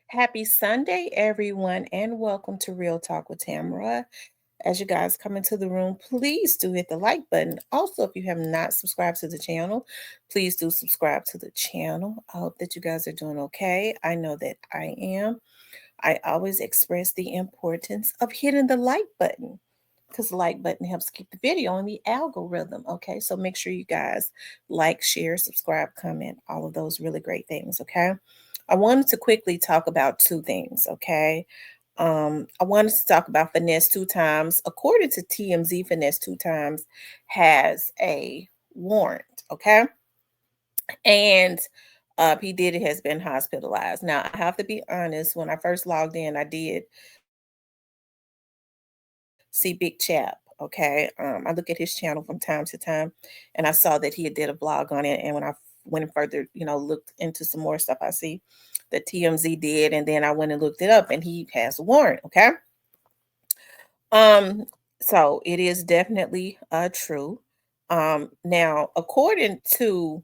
Happy Sunday, everyone, and welcome to Real Talk with Tamara. As you guys come into the room, please do hit the like button. Also, if you have not subscribed to the channel, please do subscribe to the channel. I hope that you guys are doing okay. I know that I am. I always express the importance of hitting the like button because the like button helps keep the video in the algorithm. Okay, so make sure you guys like, share, subscribe, comment, all of those really great things. Okay, I wanted to quickly talk about two things. Okay, I wanted to talk about Finesse Two Times. According to TMZ, Finesse Two Times has a warrant. Okay, and P. Diddy has been hospitalized. Now, I have to be honest, when I first logged in, I did see Big Chap. Okay. I look at his channel from time to time and I saw that he had did a vlog on it. And when I went further, looked into some more stuff, I see that TMZ did. And then I went and looked it up and he has a warrant. Okay. Um, so it is definitely true. Now, according to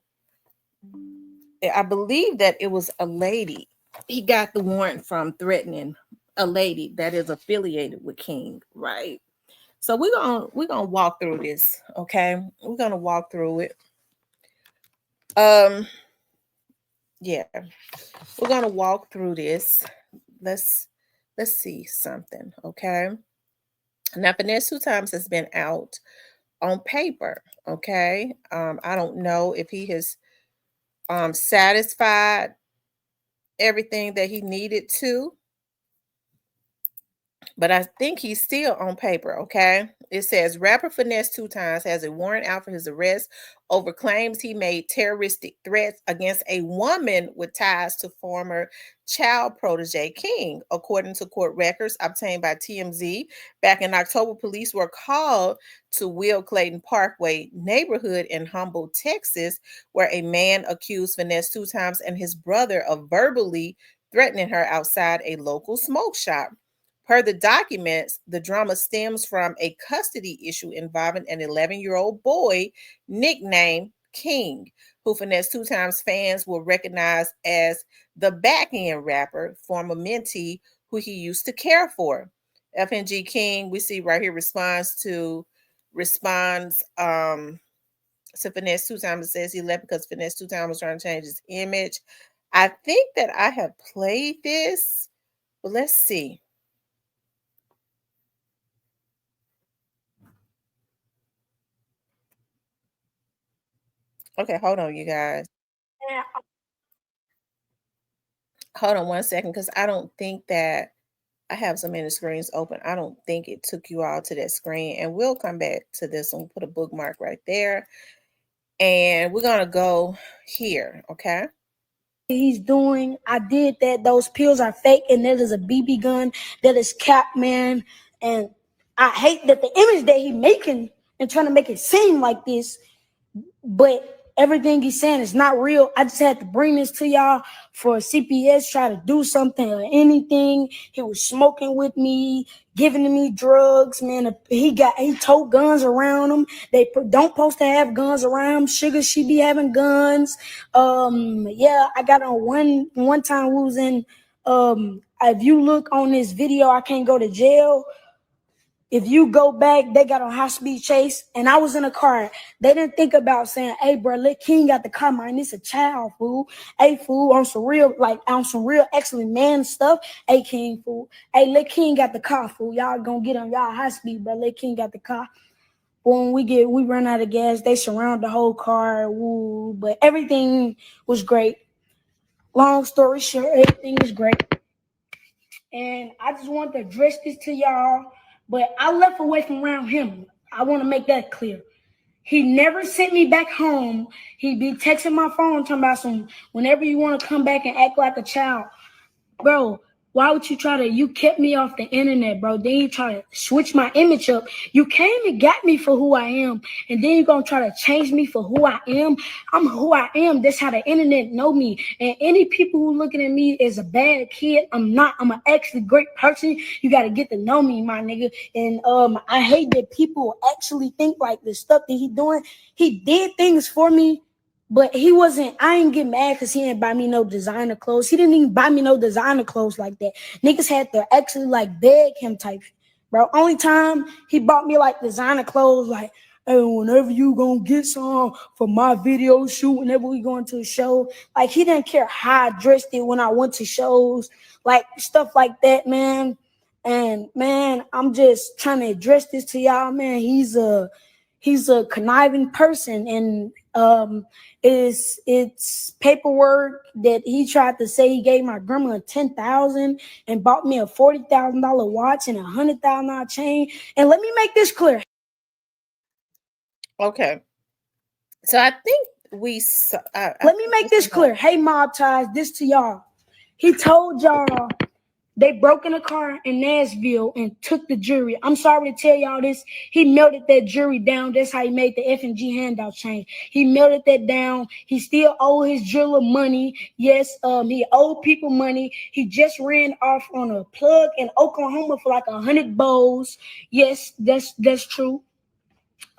I believe that it was a lady. He got the warrant from threatening a lady that is affiliated with King, right? So we're gonna walk through this, okay? We're gonna walk through it. Um, yeah, we're gonna walk through this. Let's let's see something, okay? Now, Finesse Two Times has been out on paper, okay? I don't know if he has satisfied everything that he needed to, but I think he's still on paper, okay? It says rapper Finesse Two Times has a warrant out for his arrest over claims he made terroristic threats against a woman with ties to former child protege King. According to court records obtained by TMZ, back in October, police were called to Will Clayton Parkway neighborhood in Humboldt, Texas, where a man accused Finesse Two Times and his brother of verbally threatening her outside a local smoke shop. Per the documents, the drama stems from a custody issue involving an 11-year-old boy nicknamed King, who Finesse Two Times fans will recognize as the back end rapper, former mentee who he used to care for. FNG King, we see right here, responds to Finesse Two Times. It says he left because Finesse Two Times was trying to change his image. I think that I have played this, but let's see. Okay, hold on, you guys. Hold on one second, because I don't think that I have so many screens open. I don't think it took you all to that screen. And we'll come back to this one. Put a bookmark right there. And we're gonna go here, okay? He's doing. I did that. Those pills are fake, and that is a BB gun. That is cap, man. And I hate that the image that he making and trying to make it seem like this, but everything he's saying is not real. I just had to bring this to y'all for CPS try to do something or anything. He was smoking with me, giving me drugs, man. He tote guns around him. They don't supposed to have guns around him. Sugar, she be having guns. Yeah, I got on one time we was in. If you look on this video, I can't go to jail. If you go back, they got on high speed chase, and I was in a car. They didn't think about saying, "Hey, bro, let King got the car, man. This a child, fool. Hey, fool, on some real, excellent man stuff. Hey, King, fool. Hey, let King got the car, fool. Y'all gonna get on y'all high speed, bro. Let King got the car." When we run out of gas, they surround the whole car. Woo, but everything was great. Long story short, everything was great. And I just want to address this to y'all. But I left away from around him. I want to make that clear. He never sent me back home. He'd be texting my phone talking about some whenever you want to come back and act like a child. Bro, why would you kept me off the internet, bro. Then you try to switch my image up. You came and got me for who I am. And then you're going to try to change me for who I am. I'm who I am. That's how the internet know me. And any people who looking at me as a bad kid, I'm not. I'm an actually great person. You got to get to know me, my nigga. And I hate that people actually think like the stuff that he doing. He did things for me But he wasn't. I ain't get mad because he didn't buy me no designer clothes. He didn't even buy me no designer clothes like that. Niggas had to actually like beg him type shit. Bro, only time he bought me like designer clothes, like, hey, whenever you gonna get some for my video shoot, whenever we going to a show, like he didn't care how I dressed it when I went to shows, like stuff like that, man. And man, I'm just trying to address this to y'all, man. He's a conniving person, and it's paperwork that he tried to say he gave my grandma 10,000 and bought me a $40,000 watch and $100,000 chain. And let me make this clear. Okay. So I think Let me make this clear. Hey, mob ties, this to y'all. He told y'all they broke in a car in Nashville and took the jury. I'm sorry to tell y'all this. He melted that jury down. That's how he made the F&G handout change. He melted that down. He still owe his jeweler money. Yes, he owed people money. He just ran off on a plug in Oklahoma for like 100 bowls. Yes, that's true.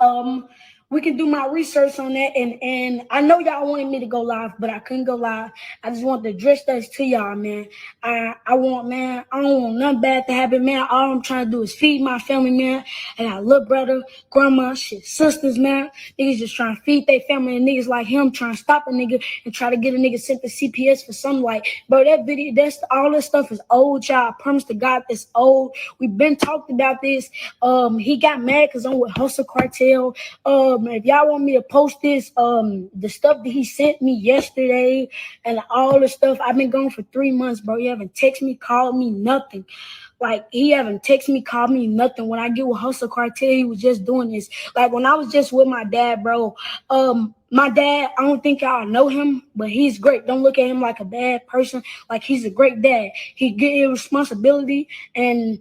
Um, we can do my research on that, and I know y'all wanted me to go live, but I couldn't go live. I just want to address that to y'all, man. I want, man, I don't want nothing bad to happen, man. All I'm trying to do is feed my family, man. I got a little brother, grandma, shit, sisters, man. Niggas just trying to feed their family, and niggas like him trying to stop a nigga and try to get a nigga sent to CPS for some, like, bro, that video, that's all this stuff is old, y'all. I promise to God, that's old. We've been talking about this. He got mad because I'm with Hustle Cartel. If y'all want me to post this, the stuff that he sent me yesterday and all the stuff, I've been gone for 3 months, bro. He haven't texted me, called me, nothing. Like, he haven't texted me, called me, nothing. When I get with Hustle Cartel, he was just doing this. Like, when I was just with my dad, bro, my dad, I don't think y'all know him, but he's great. Don't look at him like a bad person. Like, he's a great dad. He get his responsibility, and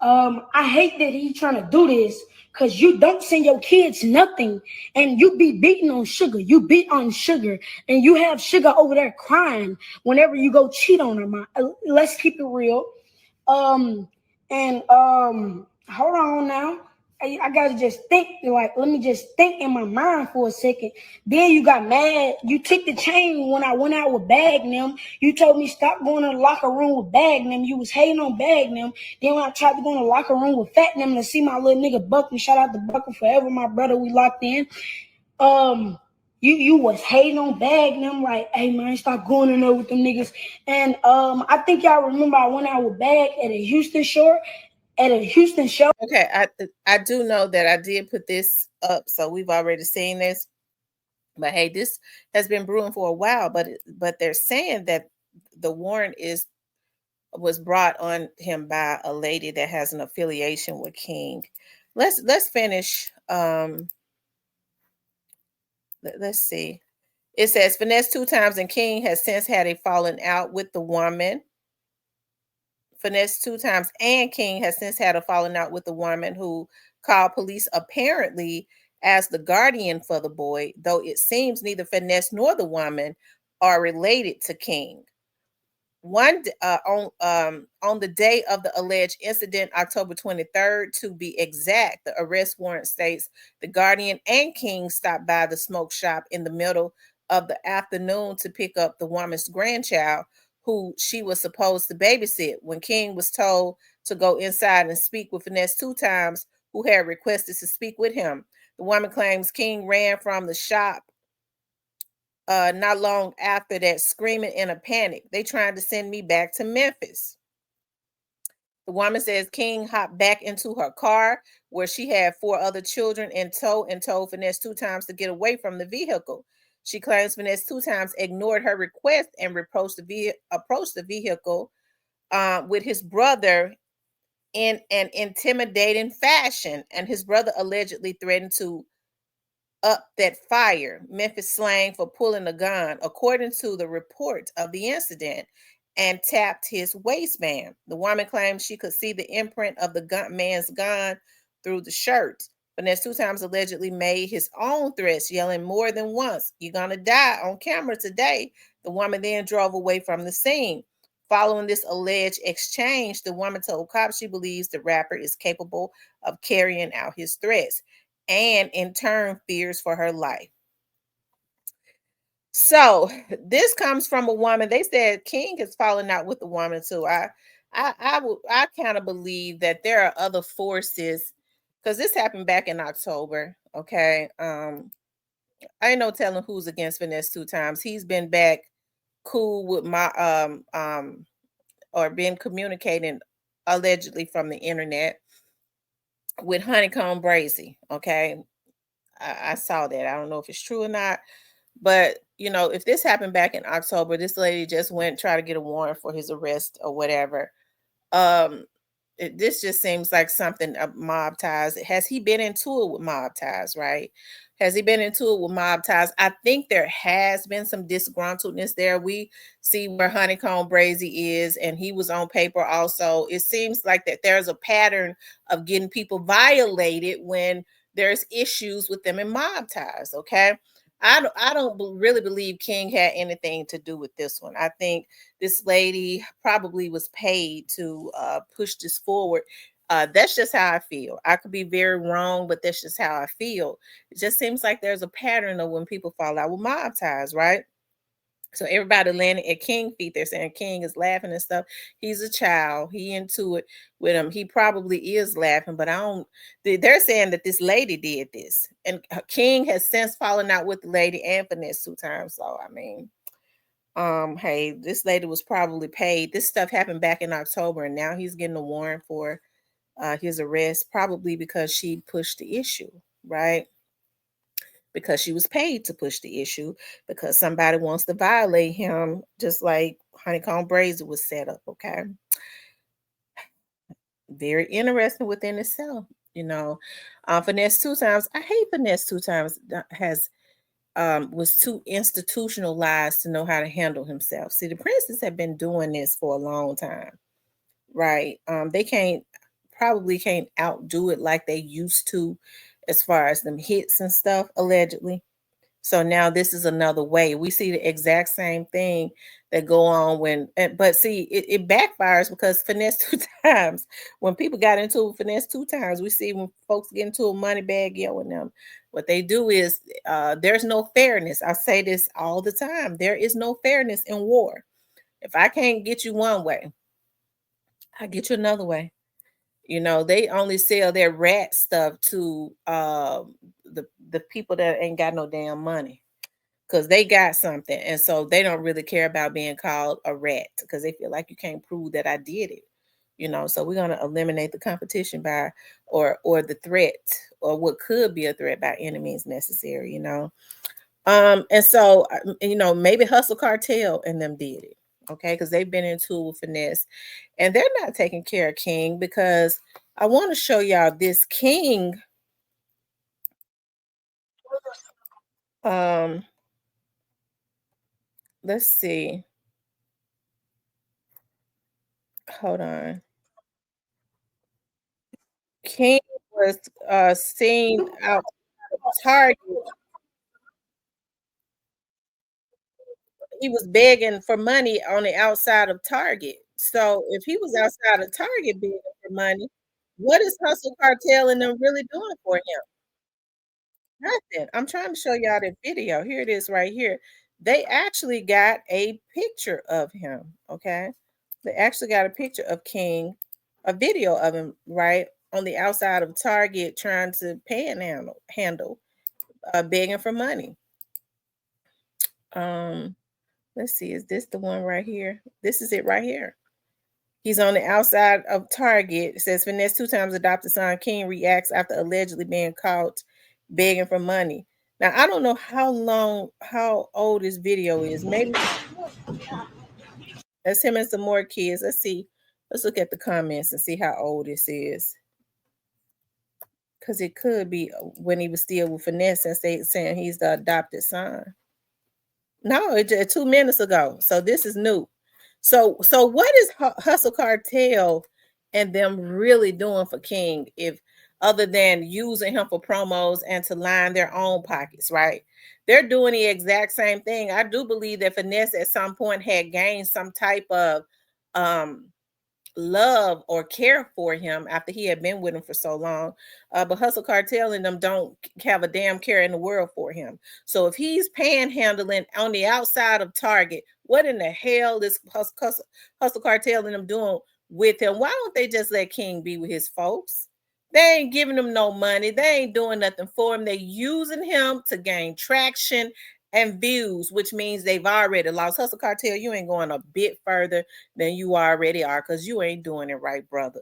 I hate that he's trying to do this because you don't send your kids nothing, and you be beating on sugar. You beat on sugar, and you have sugar over there crying whenever you go cheat on her. Let's keep it real. And hold on now. I gotta just think, like, let me just think in my mind for a second. Then you got mad. You took the chain when I went out with Bag them. You told me stop going to the locker room with Bag them. You was hating on Bag them. Then when I tried to go in the locker room with Fat them to see my little nigga Buckley, shout out to Buckley forever, my brother, we locked in. You was hating on Bag and I'm like, hey man, stop going in there with them niggas. And I think y'all remember I went out with Bag at a Houston show. Okay, I do know that I did put this up, so we've already seen this. But hey, this has been brewing for a while, but they're saying that the warrant was brought on him by a lady that has an affiliation with King. Let's finish. Let's see. It says finesse 2 times and King has since had a falling out with the woman. Finesse 2 times and King has since had a falling out with the woman who called police apparently as the guardian for the boy, though it seems neither Finesse nor the woman are related to King. On the day of the alleged incident, October 23rd, to be exact, the arrest warrant states the guardian and King stopped by the smoke shop in the middle of the afternoon to pick up the woman's grandchild, who she was supposed to babysit. When King was told to go inside and speak with Finesse 2 times, who had requested to speak with him, the woman claims King ran from the shop not long after that, screaming in a panic. They trying to send me back to Memphis. The woman says King hopped back into her car where she had 4 other children in tow and told Finesse 2 times to get away from the vehicle. She claims Finesse 2 times ignored her request and approached the vehicle with his brother in an intimidating fashion, and his brother allegedly threatened to up that fire, Memphis slang for pulling a gun, according to the report of the incident, and tapped his waistband. The woman claimed she could see the imprint of the man's gun through the shirt. Finesse 2 times allegedly made his own threats, yelling more than once, "You're gonna die on camera today." The woman then drove away from the scene. Following this alleged exchange, the woman told cops she believes the rapper is capable of carrying out his threats. and in turn fears for her life. So this comes from a woman. They said King is falling out with the woman too. I kind of believe that there are other forces because this happened back in October. Okay. I ain't no telling who's against Finesse two times. He's been back cool with my or been communicating allegedly from the internet with Honeycomb Brazy. Okay. I saw that. I don't know if it's true or not. But if this happened back in October, this lady just went try to get a warrant for his arrest or whatever. Um, this just seems like something of mob ties. Has he been into it with mob ties, right? Has he been into it with mob ties? I think there has been some disgruntledness there. We see where Honeycomb Brazy is, and he was on paper also. It seems like that there's a pattern of getting people violated when there's issues with them in mob ties. Okay. I don't really believe King had anything to do with this one. I think this lady probably was paid to push this forward. That's just how I feel. I could be very wrong, but that's just how I feel. It just seems like there's a pattern of when people fall out with mob ties, right? So everybody landing at King feet. They're saying King is laughing and stuff. He's a child. He into it with him. He probably is laughing, but I don't. They're saying that this lady did this, and King has since fallen out with the lady and Finesse two times. So I mean, hey, this lady was probably paid. This stuff happened back in October, and now he's getting a warrant for his arrest, probably because she pushed the issue, right? Because she was paid to push the issue because somebody wants to violate him, just like Honeycomb Brazy was set up. Okay, very interesting within itself. Finesse two times. I hate Finesse two times. Has was too institutionalized to know how to handle himself. See, the princes have been doing this for a long time, right? They probably can't outdo it like they used to, as far as them hits and stuff, allegedly. So now this is another way. We see the exact same thing that go on but see, it backfires because Finesse two times. When people got into Finesse two times, we see when folks get into a money bag yelling them. What they do is there's no fairness. I say this all the time. There is no fairness in war. If I can't get you one way, I get you another way. They only sell their rat stuff to the people that ain't got no damn money because they got something, and so they don't really care about being called a rat because they feel like you can't prove that I did it. So we're gonna eliminate the competition by or the threat or what could be a threat by any means necessary. And so maybe Hustle Cartel and them did it, okay, because they've been into with Finesse, and they're not taking care of King because I want to show y'all this King. Um, let's see. Hold on. King was seen out Target. He was begging for money on the outside of Target. So if he was outside of Target begging for money, what is Hustle Cartel and them really doing for him? Nothing. I'm trying to show y'all the video. Here it is right here. They actually got a picture of him. Okay. They actually got a picture of King, a video of him, right, on the outside of Target trying to handle begging for money. Um, let's see, is this the one right here? This is it right here. He's on the outside of Target. It says Finesse two times adopted son King reacts after allegedly being caught begging for money. Now I don't know how old this video is. Maybe that's him and some more kids. Let's see. Let's look at the comments and see how old this is. Because it could be when he was still with Finesse and saying he's the adopted son. No, it's 2 minutes ago. So this is new. So what is Hustle Cartel and them really doing for King if other than using him for promos and to line their own pockets, right? They're doing the exact same thing. I do believe that Finesse at some point had gained some type of um love or care for him after he had been with him for so long. But Hustle Cartel and them don't have a damn care in the world for him. So if he's panhandling on the outside of Target, what in the hell is Hustle Cartel and them doing with him? Why don't they just let King be with his folks? They ain't giving him no money. They ain't doing nothing for him. They using him to gain traction and views, which means they've already lost. Hustle Cartel, you ain't going a bit further than you already are because you ain't doing it right, brother.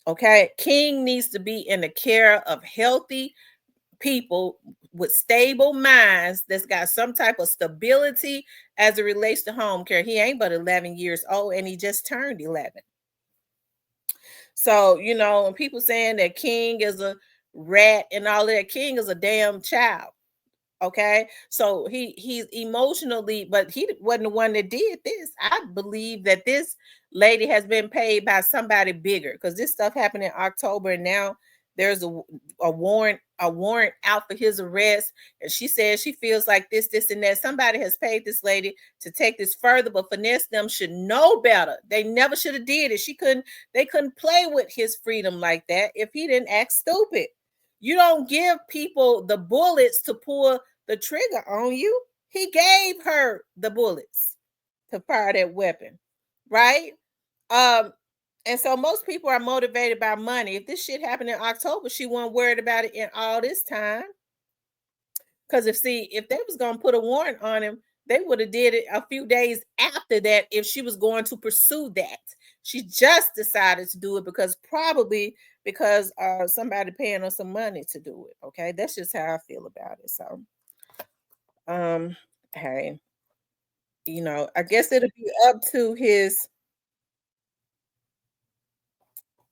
Okay. King needs to be in the care of healthy people with stable minds that's got some type of stability as it relates to home care. He ain't but 11 years old and he just turned 11. So, when people saying that King is a rat and all that, King is a damn child. Okay, so he's emotionally, but he wasn't the one that did this. I believe that this lady has been paid by somebody bigger because this stuff happened in October, and now there's a warrant out for his arrest. And she says she feels like this, and that. Somebody has paid this lady to take this further, but Finesse them should know better. They never should have did it. They couldn't play with his freedom like that if he didn't act stupid. You don't give people the bullets to pull the trigger on you. He gave her the bullets to fire that weapon, right? Um, and so most people are motivated by money. If this shit happened in October, she wasn't worried about it in all this time. Because if they was gonna put a warrant on him, they would have did it a few days after that if she was going to pursue that. She just decided to do it because somebody paying her some money to do it. Okay, that's just how I feel about it. So um hey, I guess it'll be up to his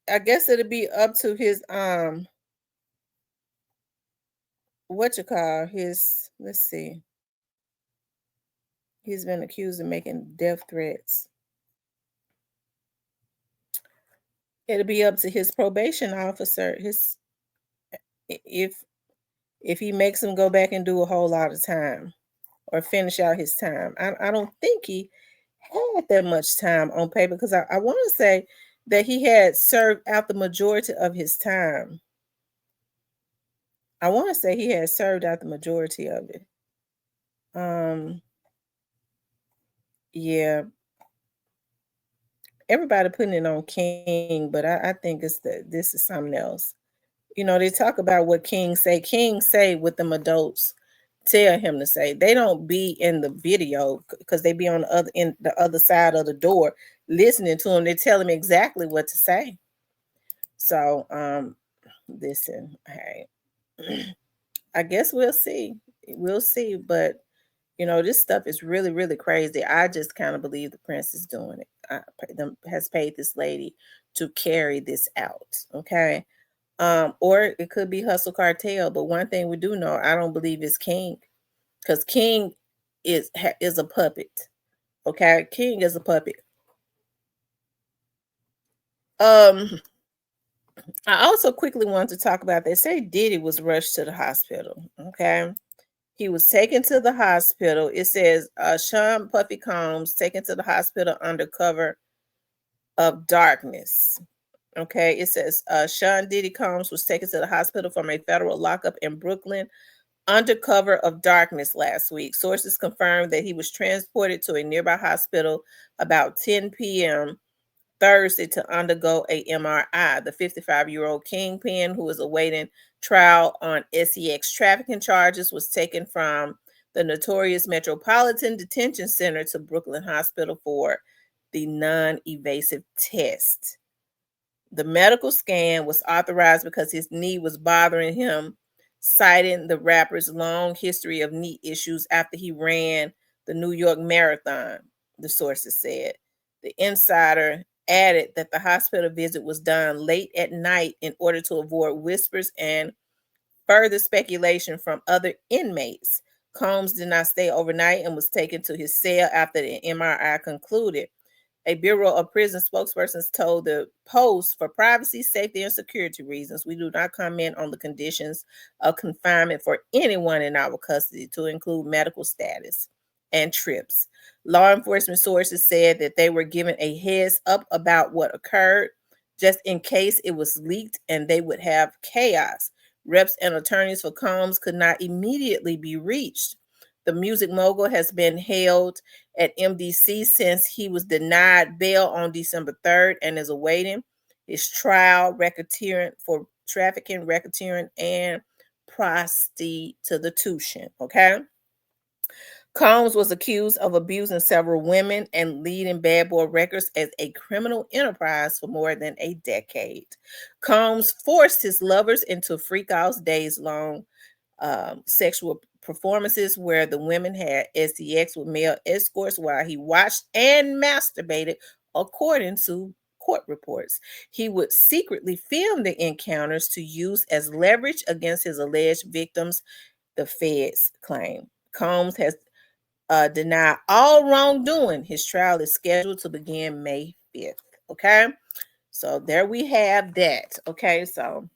I guess it'll be up to his what you call his let's see. He's been accused of making death threats. It'll be up to his probation officer, his if he makes him go back and do a whole lot of time or finish out his time. I don't think he had that much time on paper because I want to say that he had served out the majority of his time. I want to say he had served out the majority of it. Yeah, everybody putting it on King, but I think this is something else. They talk about what King say. King say what them adults tell him to say. They don't be in the video because they be on the other side of the door listening to him. They tell him exactly what to say. So listen, hey, I guess we'll see. We'll see, but this stuff is really, really crazy. I just kind of believe the prince is doing it. Has paid this lady to carry this out. Okay. Or it could be Hustle Cartel, but one thing we do know, I don't believe it's King, because King is a puppet. Okay, King is a puppet. Um, I also quickly want to talk about they say Diddy was rushed to the hospital. Okay, he was taken to the hospital. It says Sean Puffy Combs taken to the hospital under cover of darkness. Okay, it says Sean Diddy Combs was taken to the hospital from a federal lockup in Brooklyn under cover of darkness last week. Sources confirmed that he was transported to a nearby hospital about 10 p.m. Thursday to undergo a MRI. The 55-year-old kingpin, who is awaiting trial on sex trafficking charges, was taken from the notorious Metropolitan Detention Center to Brooklyn Hospital for the non-invasive test. The medical scan was authorized because his knee was bothering him, citing the rapper's long history of knee issues after he ran the New York Marathon, the sources said. The insider added that the hospital visit was done late at night in order to avoid whispers and further speculation from other inmates. Combs did not stay overnight and was taken to his cell after the MRI concluded. A Bureau of Prison spokespersons told the Post, for privacy, safety, and security reasons, we do not comment on the conditions of confinement for anyone in our custody, to include medical status. and trips. Law enforcement sources said that they were given a heads up about what occurred just in case it was leaked and they would have chaos. Reps and attorneys for Combs could not immediately be reached. The music mogul has been held at MDC since he was denied bail on December 3rd and is awaiting his trial, racketeering for trafficking, racketeering, and prostitution. Okay. Combs was accused of abusing several women and leading Bad Boy Records as a criminal enterprise for more than a decade. Combs forced his lovers into freakouts, days long sexual performances where the women had SEX with male escorts while he watched and masturbated, according to court reports. He would secretly film the encounters to use as leverage against his alleged victims, the feds claim. Combs has denied all wrongdoing. His trial is scheduled to begin May 5th. Okay. So there we have that. Okay. So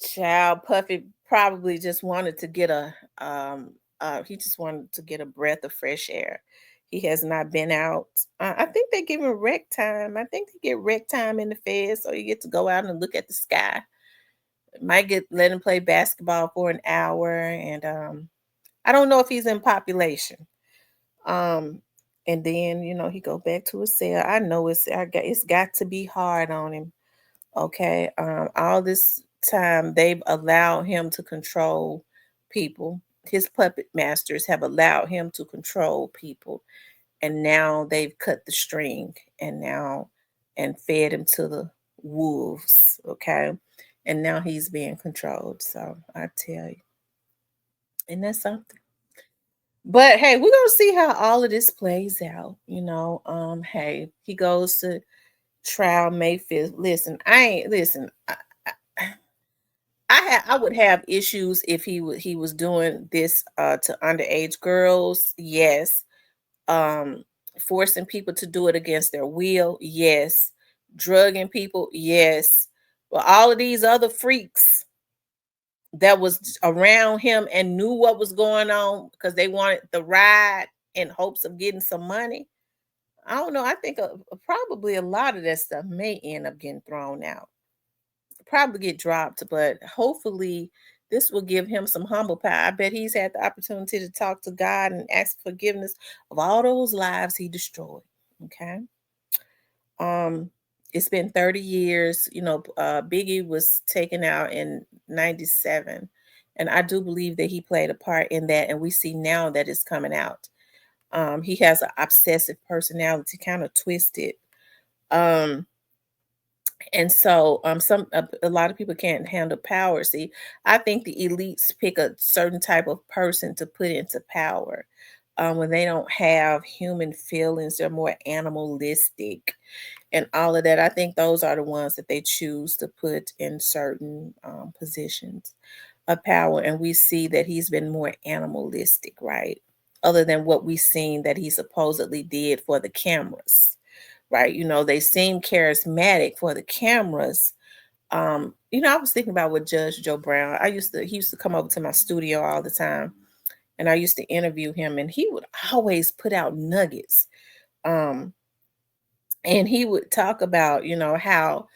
Child Puffy probably just wanted to get he just wanted to get a breath of fresh air. He has not been out. I think they give him rec time. I think they get rec time in the Fed, so you get to go out and look at the sky. Might get let him play basketball for an hour, and I don't know if he's in population. Um, and then he go back to his cell. I know it's got to be hard on him. Okay. All this time they've allowed him to control people. His puppet masters have allowed him to control people. And now they've cut the string and fed him to the wolves. Okay. And now he's being controlled. So I tell you. And that's something. But hey, we're gonna see how all of this plays out. Hey, he goes to trial May 5th. Listen, I ain't listen. I would have issues if he was doing this to underage girls. Yes. Um Forcing people to do it against their will. Yes. Drugging people. Yes. But all of these other freaks that was around him and knew what was going on because they wanted the ride in hopes of getting some money. I don't know. I think probably a lot of that stuff may end up getting thrown out, probably get dropped, but hopefully this will give him some humble pie. I bet he's had the opportunity to talk to God and ask forgiveness of all those lives he destroyed. Okay. Um, it's been 30 years. Biggie was taken out in 97. And I do believe that he played a part in that. And we see now that it's coming out. He has an obsessive personality, kind of twisted. Um, and so a lot of people can't handle power. See, I think the elites pick a certain type of person to put into power. When they don't have human feelings, they're more animalistic and all of that. I think those are the ones that they choose to put in certain positions of power. And we see that he's been more animalistic, right? Other than what we've seen that he supposedly did for the cameras, right? They seem charismatic for the cameras. I was thinking about with Judge Joe Brown. He used to come over to my studio all the time, and I used to interview him, and he would always put out nuggets. Um, and he would talk about, how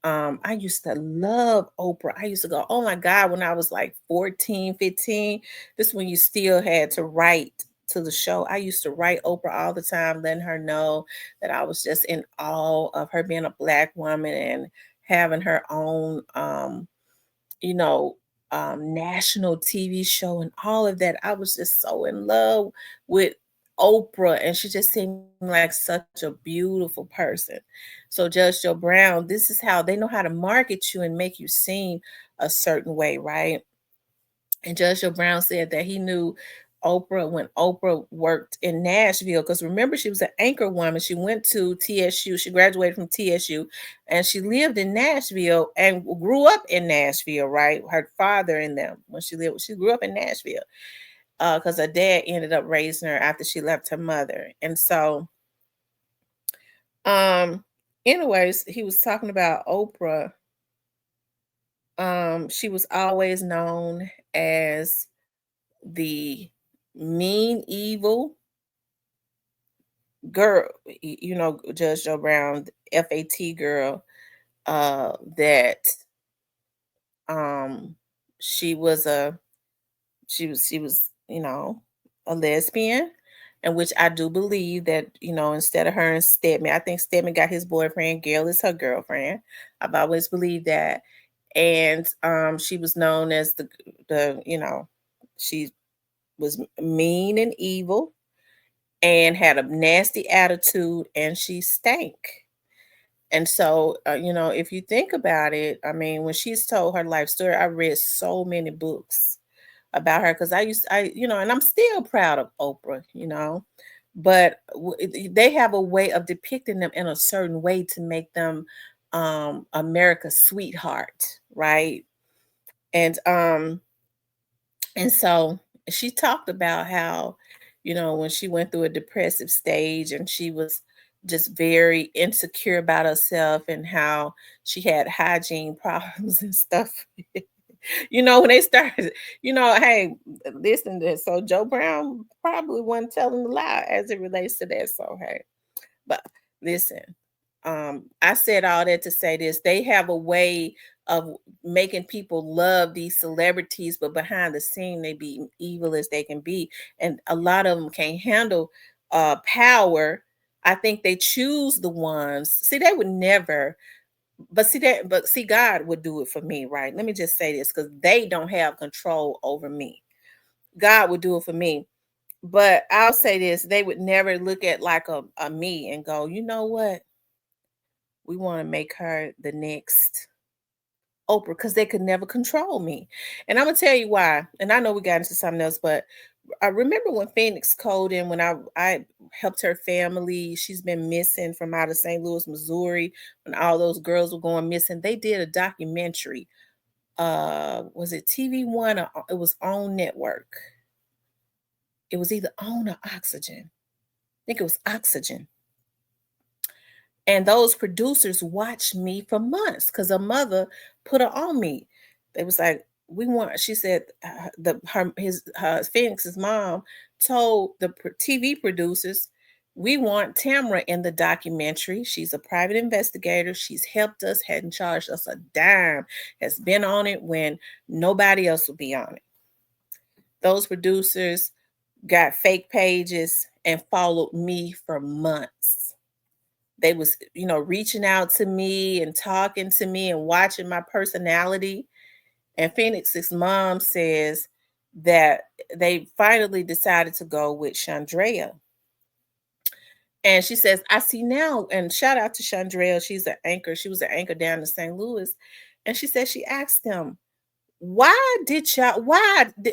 I used to love Oprah. I used to go, oh my God, when I was like 14, 15, this is when you still had to write to the show. I used to write Oprah all the time, letting her know that I was just in awe of her being a Black woman and having her own, you know, national TV show and all of that. I was just so in love with Oprah, and she just seemed like such a beautiful person. So, Judge Joe Brown, this is how they know how to market you and make you seem a certain way, right? And Judge Joe Brown said that he knew Oprah when Oprah worked in Nashville. Because remember, she was an anchor woman. She went to TSU. She graduated from TSU, and she lived in Nashville and grew up in Nashville. Right, her father and them she grew up in Nashville. Because her dad ended up raising her after she left her mother, and so um. Anyways, he was talking about Oprah. She was always known as the mean, evil girl, Judge Joe Brown, FAT girl, that um she was a she was a lesbian, in which I do believe that, instead of her and Stedman, I think Stedman got his boyfriend, Gail is her girlfriend. I've always believed that. And she was known as the she was mean and evil and had a nasty attitude, and she stank. And so, if you think about it, I mean, when she's told her life story, I read so many books about her because and I'm still proud of Oprah. But they have a way of depicting them in a certain way to make them America's sweetheart, right? And so she talked about how, when she went through a depressive stage and she was just very insecure about herself and how she had hygiene problems and stuff. When they started, hey, listen to this. So Joe Brown probably wasn't telling a lie as it relates to that. So hey, but listen, I said all that to say this. They have a way of making people love these celebrities, but behind the scene, they be evil as they can be. And a lot of them can't handle power. I think they choose the ones. See, they would never, but see, God would do it for me, right? Let me just say this because they don't have control over me. God would do it for me. But I'll say this, they would never look at like a me and go, you know what? We want to make her the next Oprah because they could never control me. And I'm gonna tell you why. And I know we got into something else, but I remember when Phoenix called in when I helped her family. She's been missing from out of St. Louis, Missouri, when all those girls were going missing. They did a documentary. Was it TV One or it was on network? It was either on or Oxygen. I think it was Oxygen. And those producers watched me for months because her mother put her on me. They was like, we want. She said, her Phoenix's mom told the TV producers, we want Tamara in the documentary. She's a private investigator. She's helped us, hadn't charged us a dime, has been on it when nobody else will be on it. Those producers got fake pages and followed me for months. They was, reaching out to me and talking to me and watching my personality. And Phoenix's mom says that they finally decided to go with Chandrea. And she says, I see now, and shout out to Chandrea. She's an anchor. She was an anchor down in St. Louis. And she said she asked them, why did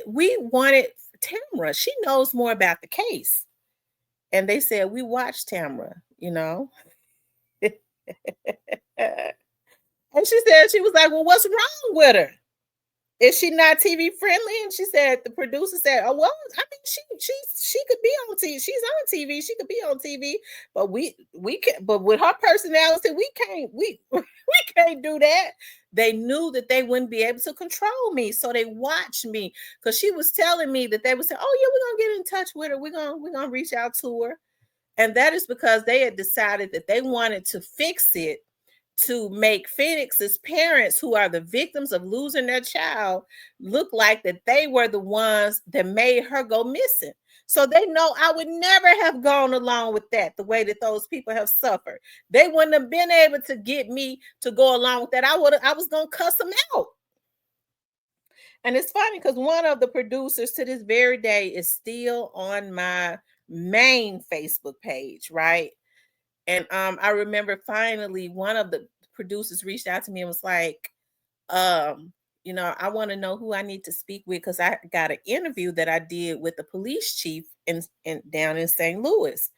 we wanted Tamara? She knows more about the case. And they said, we watched Tamara. And she said, she was like, well, what's wrong with her? Is she not TV friendly? And she said, the producer said, oh, well, I mean, she could be on TV. She's on TV. She could be on TV. But we can, but with her personality, we can't do that. They knew that they wouldn't be able to control me. So they watched me because she was telling me that they would say, oh, yeah, we're gonna get in touch with her. We're gonna reach out to her. And that is because they had decided that they wanted to fix it to make Phoenix's parents, who are the victims of losing their child, look like that they were the ones that made her go missing. So they know I would never have gone along with that, the way that those people have suffered. They wouldn't have been able to get me to go along with that. I was gonna cuss them out. And it's funny because one of the producers to this very day is still on my main Facebook page, right? And I remember finally one of the producers reached out to me and was like, I want to know who I need to speak with because I got an interview that I did with the police chief in down in St. Louis.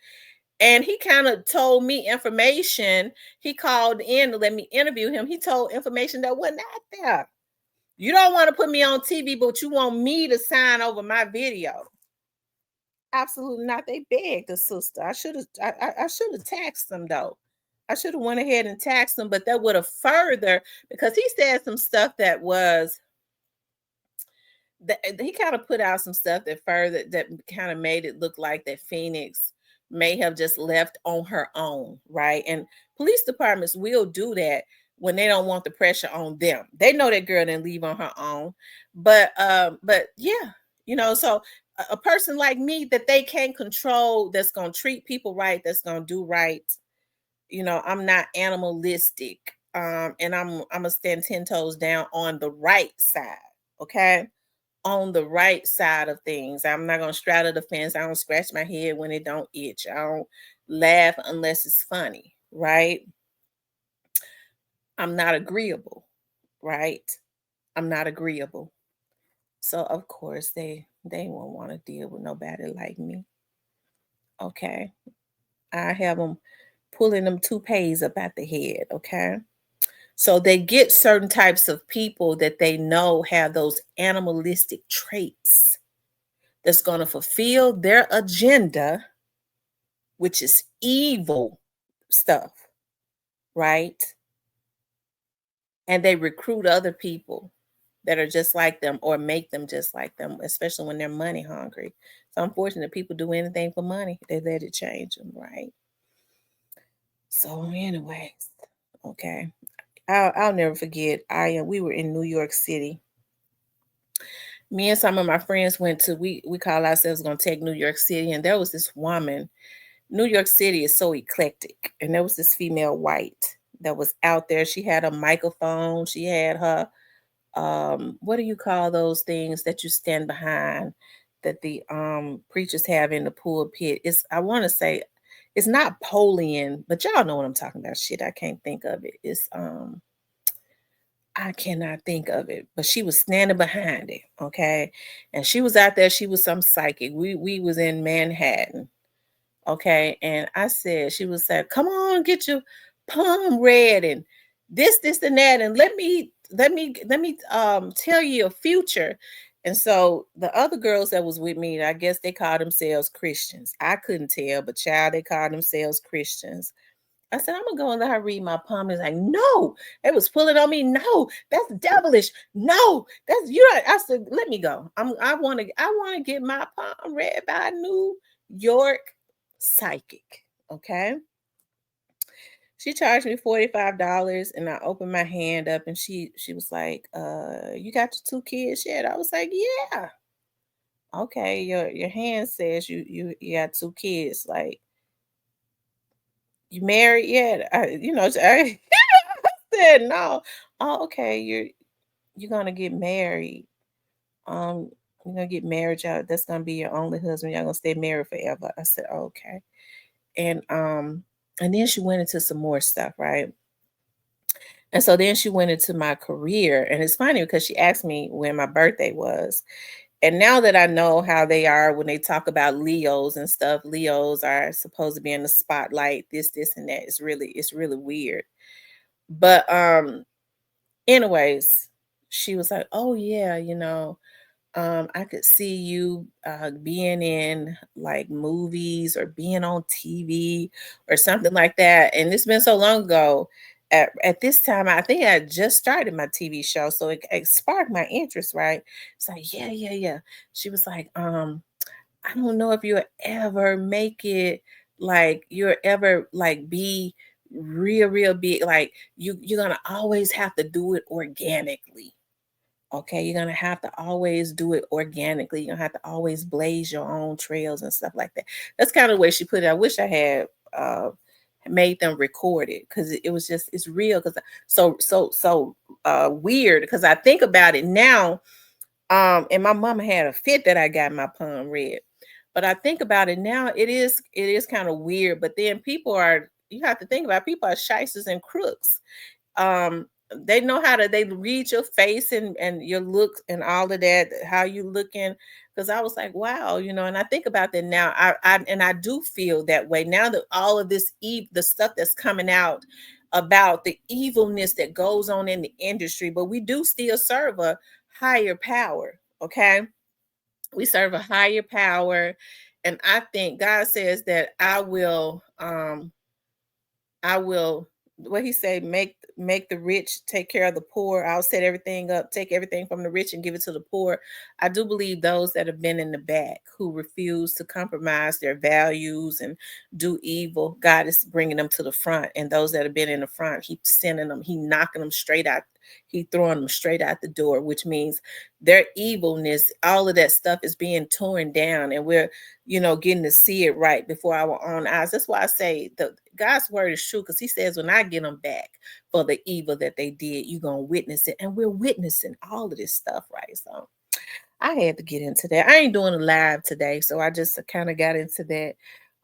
And he kind of told me information. He called in to let me interview him. He told information that wasn't out there. You don't want to put me on TV, but you want me to sign over my video. Absolutely not. They begged the sister. I should have taxed them though. I should have went ahead and taxed them, but that would have further because he said some stuff that was he kind of put out some stuff that further that kind of made it look like that Phoenix may have just left on her own, right? And police departments will do that when they don't want the pressure on them. They know that girl didn't leave on her own, but yeah, so a person like me that they can't control, that's gonna treat people right, that's gonna do right. I'm not animalistic, and I'm gonna stand 10 toes down on the right side, okay, on the right side of things. I'm not gonna straddle the fence. I don't scratch my head when it don't itch. I don't laugh unless it's funny, right? I'm not agreeable, right? I'm not agreeable. So of course they won't want to deal with nobody like me. Okay. I have them pulling them toupees up at the head, okay? So they get certain types of people that they know have those animalistic traits that's going to fulfill their agenda, which is evil stuff, right? And they recruit other people that are just like them or make them just like them, especially when they're money hungry. So unfortunate people do anything for money. They let it change them, right? So, anyways, okay. I'll never forget. We were in New York City. Me and some of my friends went to we call ourselves gonna take New York City, and there was this woman. New York City is so eclectic, and there was this female white that was out there. She had a microphone. She had her what do you call those things that you stand behind that the preachers have in the pulpit? It's I want to say it's not Polian, but y'all know what I'm talking about. Shit, I can't think of it. It's I cannot think of it, but she was standing behind it, okay? And she was out there, she was some psychic. We was in Manhattan, okay? And I said, she was saying, "Come on, get your palm read and this and that, and let me tell you a future." And so the other girls that was with me, I guess they called themselves Christians. I couldn't tell, but child, they called themselves Christians. I said, I'm gonna go and let her read my palm. It's like, no, it was pulling on me. No, that's devilish. No, that's you. I said, let me go. I wanna get my palm read by a New York psychic. Okay. She charged me $45 and I opened my hand up and she was like, you got your two kids yet? I was like, yeah. Okay, your hand says you got two kids. Like, you married yet? I said no. Oh, okay. You're gonna get married. Um, you're gonna get married, y'all. That's gonna be your only husband. Y'all gonna stay married forever. I said, okay. And then she went into some more stuff, right? And so then she went into my career. And it's funny because she asked me when my birthday was. And now that I know how they are when they talk about Leos and stuff, Leos are supposed to be in the spotlight, this, and that. It's really weird. But anyways, she was like, "Oh yeah, I could see you being in like movies or being on TV or something like that." And it's been so long ago. At this time, I think I just started my TV show, so it sparked my interest, right? It's like, yeah, yeah, yeah. She was like, I don't know if you'll ever make it, like you'll ever like be real, real big. Like you're gonna always have to do it organically. Okay, you're gonna have to always do it organically. You're gonna have to always blaze your own trails and stuff like that. That's kind of the way she put it. I wish I had made them record it because it was just it's real because so weird because I think about it now. And my mama had a fit that I got my palm read. But I think about it now, it is kind of weird. But then you have to think about people are shysters and crooks. um they know how to they read your face and your looks and all of that, how you looking. Because I was like, wow, and I think about that now. I do feel that way now that all of this the stuff that's coming out about the evilness that goes on in the industry, but we do still serve a higher power. Okay, we serve a higher power, and I think God says that I will what he say, make the rich take care of the poor. I'll set everything up, take everything from the rich and give it to the poor. I do believe those that have been in the back who refuse to compromise their values and do evil, God is bringing them to the front. And those that have been in the front, He's sending them, He knocking them straight out, He throwing them straight out the door, which means their evilness, all of that stuff is being torn down, and we're, getting to see it right before our own eyes. That's why I say the God's word is true, because He says, when I get them back for the evil that they did, you're gonna witness it. And we're witnessing all of this stuff, right? So I had to get into that. I ain't doing a live today, so I just kind of got into that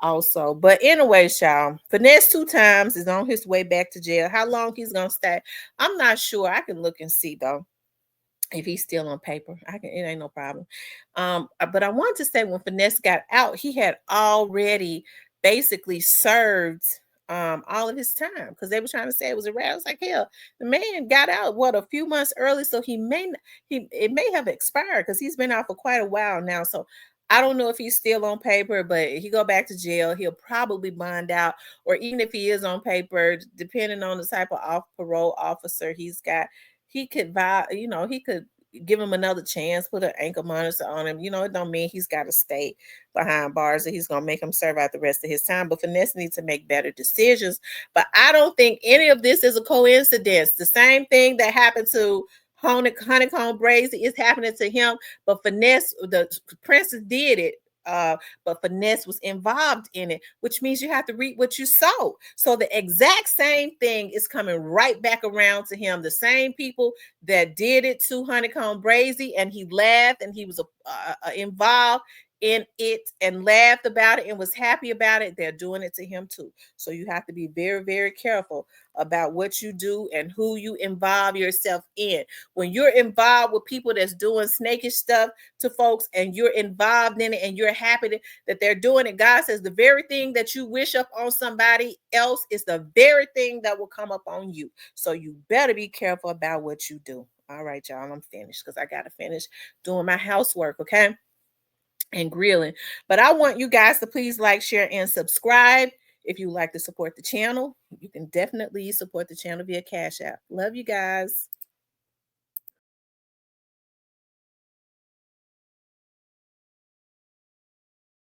also. But anyway, y'all, Finesse 2 times is on his way back to jail. How long he's gonna stay, I'm not sure. I can look and see though if he's still on paper. It ain't no problem. But I want to say, when Finesse got out, he had already basically served all of his time, because they were trying to say it was a rat. I was like, hell, the man got out a few months early, so it may have expired, because he's been out for quite a while now. So I don't know if he's still on paper, but he go back to jail, he'll probably bond out, or even if he is on paper, depending on the type of off parole officer he's got, he could he could give him another chance, put an ankle monitor on him. It don't mean he's got to stay behind bars, and he's gonna make him serve out the rest of his time. But Finesse needs to make better decisions. But I don't think any of this is a coincidence. The same thing that happened to Honeycomb Brazy is happening to him, but Finesse, the princess, did it. But Finesse was involved in it, which means you have to reap what you sow. So the exact same thing is coming right back around to him. The same people that did it to Honeycomb Brazy, and he laughed, and he was involved in it and laughed about it and was happy about it, they're doing it to him too. So you have to be very, very careful about what you do and who you involve yourself in. When you're involved with people that's doing snakish stuff to folks, and you're involved in it, and you're happy that they're doing it, God says the very thing that you wish up on somebody else is the very thing that will come up on you. So you better be careful about what you do. All right, y'all, I'm finished, because I got to finish doing my housework, okay? And grilling. But I want you guys to please like, share, and subscribe. If you like to support the channel, you can definitely support the channel via Cash App. Love you guys.